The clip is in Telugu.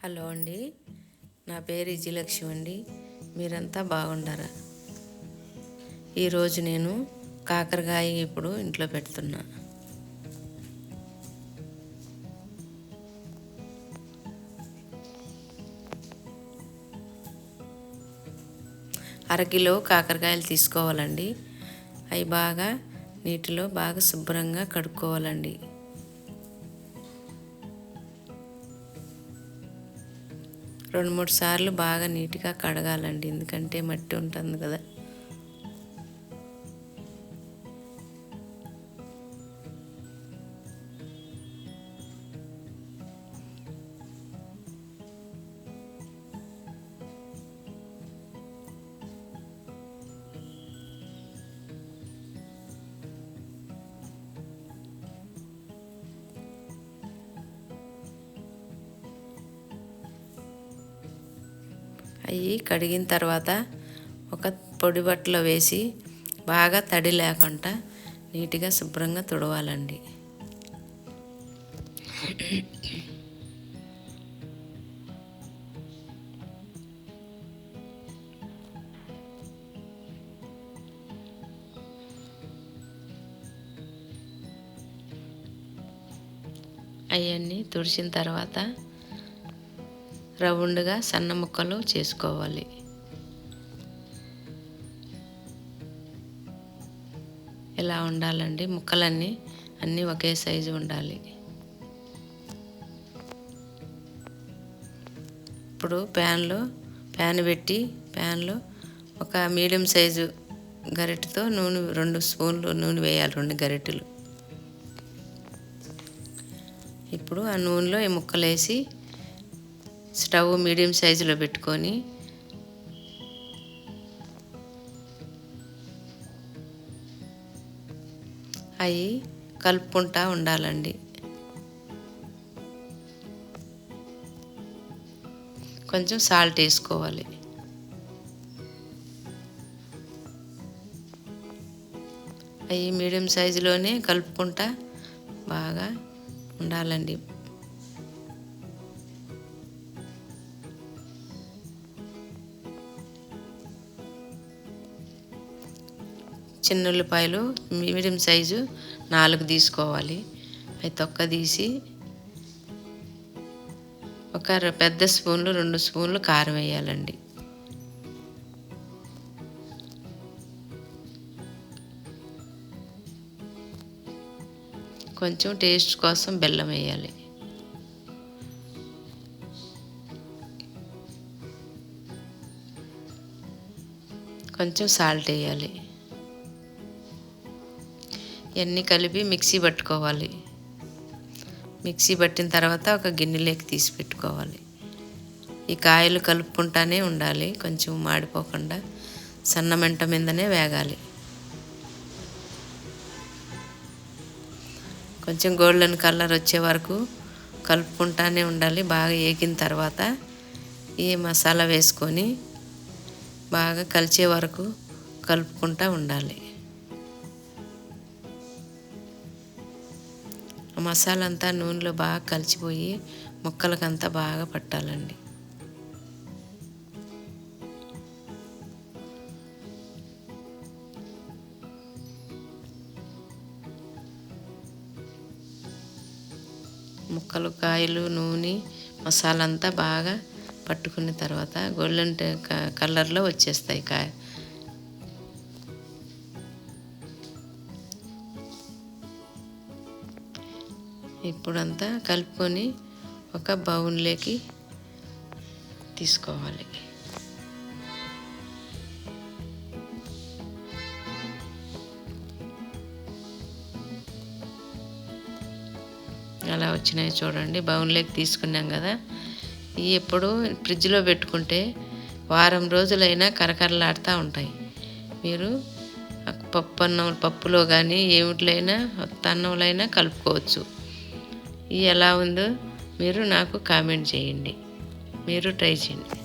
హలో అండి, నా పేరు విజయలక్ష్మి అండి. మీరంతా బాగుండారా? ఈరోజు నేను కాకరకాయ ఇప్పుడు ఇంట్లో పెడుతున్నా. అరకిలో కాకరకాయలు తీసుకోవాలండి. అవి బాగా నీటిలో బాగా శుభ్రంగా కడుక్కోవాలండి. రెండు మూడు సార్లు బాగా నీట్గా కడగాలండి, ఎందుకంటే మట్టి ఉంటుంది కదా. అవి కడిగిన తర్వాత ఒక పొడి బట్టలో వేసి బాగా తడి లేకుండా నీట్గా శుభ్రంగా తుడవాలండి. అవన్నీ తుడిచిన తర్వాత రౌండ్గా సన్న ముక్కలు చేసుకోవాలి. ఇలా ఉండాలండి, ముక్కలన్నీ అన్నీ ఒకే సైజు ఉండాలి. ఇప్పుడు ప్యాన్ పెట్టి ప్యాన్లో ఒక మీడియం సైజు గరిటెతో నూనె 2 స్పూన్లు నూనె వేయాలి, 2 గరిటెలు. ఇప్పుడు ఆ నూనెలో ఈ ముక్కలు వేసి స్టవ్ మీడియం సైజులో పెట్టుకొని అవి కలుపుకుంటూ ఉండాలండి. కొంచెం సాల్ట్ వేసుకోవాలి. అవి మీడియం సైజులోనే కలుపుకుంటా బాగా ఉండాలండి. చిన్న ఉల్లిపాయలు మీడియం సైజు 4 తీసుకోవాలి. అవి తొక్క తీసి ఒక పెద్ద స్పూన్లు 2 స్పూన్లు కారం వేయాలండి. కొంచెం టేస్ట్ కోసం బెల్లం వేయాలి. కొంచెం సాల్ట్ వేయాలి. ఇవన్నీ కలిపి మిక్సీ పట్టుకోవాలి. మిక్సీ పట్టిన తర్వాత ఒక గిన్నెలోకి తీసి పెట్టుకోవాలి. ఈ కాయలు కలుపుకుంటానే ఉండాలి, కొంచెం మాడిపోకుండా సన్న మంట మీదనే వేగాలి. కొంచెం గోల్డెన్ కలర్ వచ్చే వరకు కలుపుకుంటానే ఉండాలి. బాగా వేగిన తర్వాత ఈ మసాలా వేసుకొని బాగా కలిసే వరకు కలుపుకుంటూ ఉండాలి. మసాలా అంతా నూనెలో బాగా కలిసిపోయి ముక్కలకంతా బాగా పట్టాలండి. ముక్కలు, కాయలు, నూనె, మసాలా అంతా బాగా పట్టుకున్న తర్వాత గోల్డెన్ కలర్లో వచ్చేస్తాయి కాయ. ఇప్పుడంతా కలుపుకొని ఒక బౌన్లోకి తీసుకోవాలి. అలా వచ్చినాయి చూడండి, బౌన్లోకి తీసుకున్నాం కదా. ఇవి ఎప్పుడు ఫ్రిడ్జ్లో పెట్టుకుంటే వారం రోజులైనా కరకరలాడుతూ ఉంటాయి. మీరు పప్పులో కానీ ఏమిట్లైనా అన్నంలో అయినా కలుపుకోవచ్చు. ఇది ఎలా ఉందో మీరు నాకు కామెంట్ చేయండి, మీరు ట్రై చేయండి.